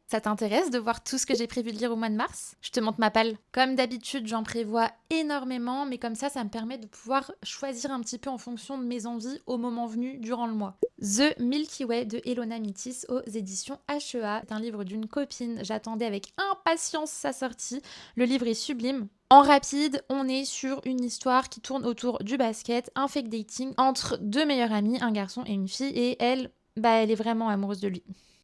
Ça t'intéresse de voir tout ce que j'ai prévu de lire au mois de mars? Je te montre ma palle. Comme d'habitude, j'en prévois énormément, mais comme ça me permet de pouvoir choisir un petit peu en fonction de mes envies au moment venu durant le mois. The Milky Way de Elona Mitis aux éditions HEA. C'est un livre d'une copine. J'attendais avec impatience sa sortie. Le livre est sublime. En rapide, on est sur une histoire qui tourne autour du basket, un fake dating entre deux meilleurs amis, un garçon et une fille, et elle est vraiment amoureuse de lui.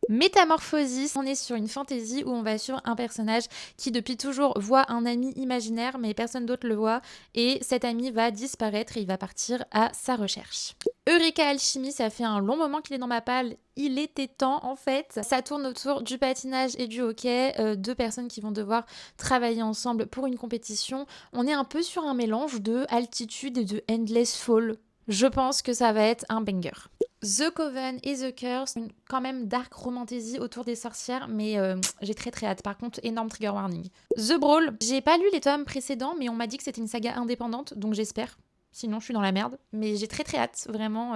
Métamorphosis, on est sur une fantaisie où on va suivre un personnage qui depuis toujours voit un ami imaginaire mais personne d'autre le voit et cet ami va disparaître et il va partir à sa recherche. Eureka Alchimie, ça fait un long moment qu'il est dans ma palle, il était temps en fait. Ça tourne autour du patinage et du hockey, deux personnes qui vont devoir travailler ensemble pour une compétition. On est un peu sur un mélange de Altitude et de Endless Fall. Je pense que ça va être un banger. The Coven et The Curse, une quand même dark romantasy autour des sorcières, mais j'ai très hâte. Par contre, énorme trigger warning. The Brawl, j'ai pas lu les tomes précédents, mais on m'a dit que c'était une saga indépendante, donc j'espère. Sinon, je suis dans la merde. Mais j'ai très hâte, vraiment,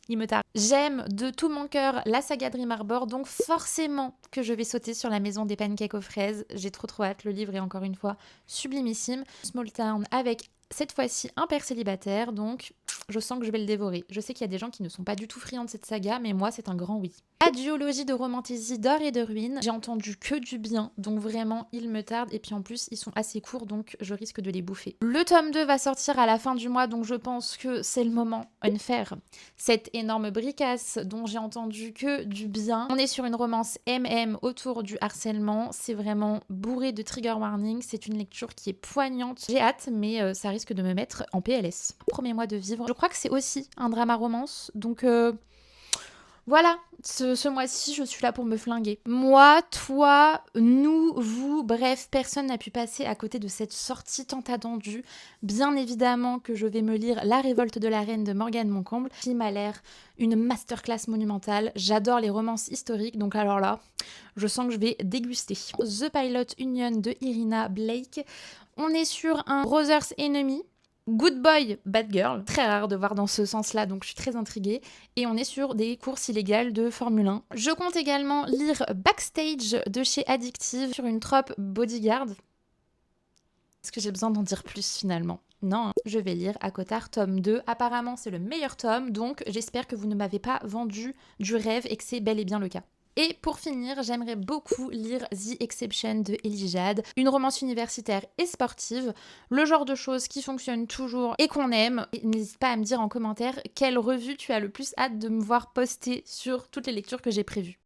il me tarde. J'aime de tout mon cœur la saga Dream Harbor, donc forcément que je vais sauter sur la maison des pancakes aux fraises. J'ai trop hâte, le livre est encore une fois sublimissime. Small Town avec cette fois-ci un père célibataire, donc je sens que je vais le dévorer. Je sais qu'il y a des gens qui ne sont pas du tout friands de cette saga, mais moi c'est un grand oui. La duologie de romantasy d'or et de ruines, j'ai entendu que du bien, donc vraiment il me tarde, et puis en plus ils sont assez courts, donc je risque de les bouffer. Le tome 2 va sortir à la fin du mois, donc je pense que c'est le moment de faire cette énorme bricasse dont j'ai entendu que du bien. On est sur une romance MM autour du harcèlement, c'est vraiment bourré de trigger warning, c'est une lecture qui est poignante. J'ai hâte, mais ça risque de me mettre en PLS. Premier mois de vivre, je crois que c'est aussi un drama romance, donc voilà, ce mois-ci, je suis là pour me flinguer. Moi, toi, nous, vous, bref, personne n'a pu passer à côté de cette sortie tant attendue. Bien évidemment que je vais me lire La Révolte de la Reine de Morgane Moncomble, qui m'a l'air une masterclass monumentale. J'adore les romances historiques, donc alors là, je sens que je vais déguster. The Pilot Union de Irina Blake. On est sur un Brothers Enemy. Good boy, bad girl. Très rare de voir dans ce sens-là, donc je suis très intriguée. Et on est sur des courses illégales de Formule 1. Je compte également lire Backstage de chez Addictive sur une trope bodyguard. Est-ce que j'ai besoin d'en dire plus finalement? Non, je vais lire Akotar tome 2. Apparemment, c'est le meilleur tome, donc j'espère que vous ne m'avez pas vendu du rêve et que c'est bel et bien le cas. Et pour finir, j'aimerais beaucoup lire The Exception de Elijad, une romance universitaire et sportive, le genre de choses qui fonctionnent toujours et qu'on aime. Et n'hésite pas à me dire en commentaire quelle revue tu as le plus hâte de me voir poster sur toutes les lectures que j'ai prévues.